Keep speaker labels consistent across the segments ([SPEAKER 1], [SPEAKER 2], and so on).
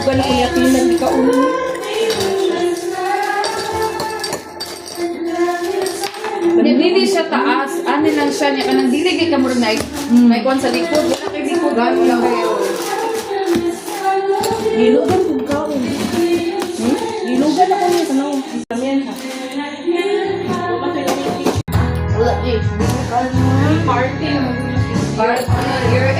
[SPEAKER 1] Ilugan ako niya tinan di ka ulo.
[SPEAKER 2] Hindi siya taas. Ano lang siya niya. Kanang dili kay kamuro na may kuwan sa likod. Wala kay likod. Gano'n lang kayo.
[SPEAKER 1] Ilugan kung kaon. Ilugan ako niya tanaw. Kamiyan ha.
[SPEAKER 2] Wala di. Party. You're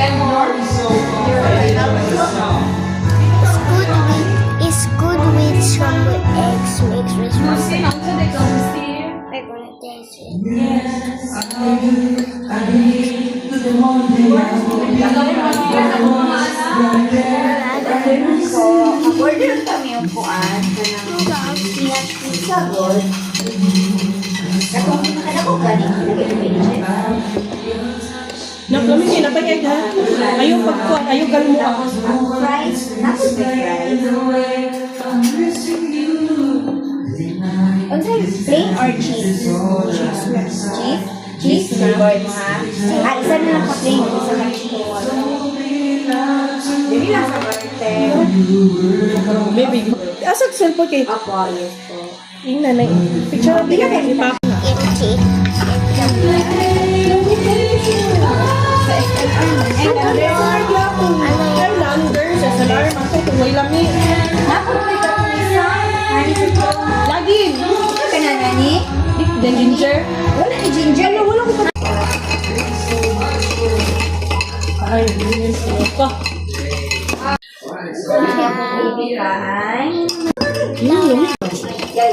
[SPEAKER 3] It's good with scrambled eggs, mixed with
[SPEAKER 2] Musti, ang sa dito, musti.
[SPEAKER 3] I'm gonna taste it.
[SPEAKER 4] So, mag-order kami yung puan sa pizza roll. Katong pinakala ko galing
[SPEAKER 1] Naklamin niya, napayag ha? Ayaw pagkuhan, ayaw galmuha.
[SPEAKER 4] fries, not with fries. Unsay plain or cheese? Cheese? Cheese flavored mo ha? Isa na lang ka-plain, isa lang cheese. Dili lang sa bartender.
[SPEAKER 1] Baby, asag cellphone kay
[SPEAKER 4] Apo, yes po.
[SPEAKER 1] yung nanay. Picture natin ka kay Papa.
[SPEAKER 3] Kimchi.
[SPEAKER 1] Highlander, sa salar, ako kung may lami.
[SPEAKER 4] Napunta ka po isa.
[SPEAKER 1] Lagi!
[SPEAKER 4] Ka na nani?
[SPEAKER 1] The ginger.
[SPEAKER 4] Wala ni ginger.
[SPEAKER 1] Wala ko pa. Ay, yun sila pa.
[SPEAKER 4] Baby ka ay.
[SPEAKER 1] Yun.
[SPEAKER 4] Yay.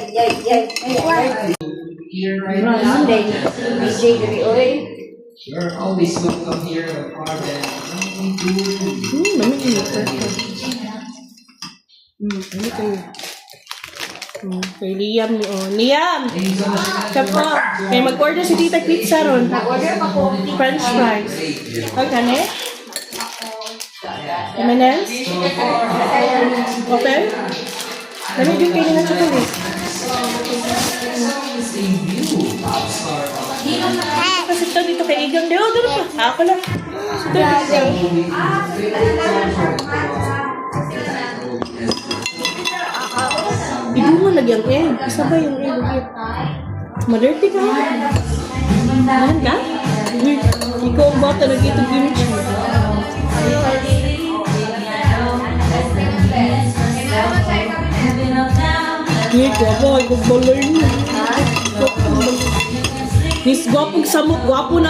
[SPEAKER 4] DJ diri oy.
[SPEAKER 5] You're always welcome here at Arden.
[SPEAKER 1] Mami kayo. Ano kayo? Kay Liam ni Liam! Siya po. Kaya mag-order si Tita Pizza ron.
[SPEAKER 4] Order pa ko.
[SPEAKER 1] French fries. Ang kane? M&M's? Open? Dami din kayo na chocolate. Kasi ito dito kay Igang. Dito, dito pa. Ako lang. Ito, Igang. Hindi mo lagyan egg. Isa ba yung egg? Madirty ka? Mahan ka? Uy, ikaw ang bata lagi ito kimchi. Uy, gwapo. Ay, gwapo mo. Miss, gwapong samok. Gwapo na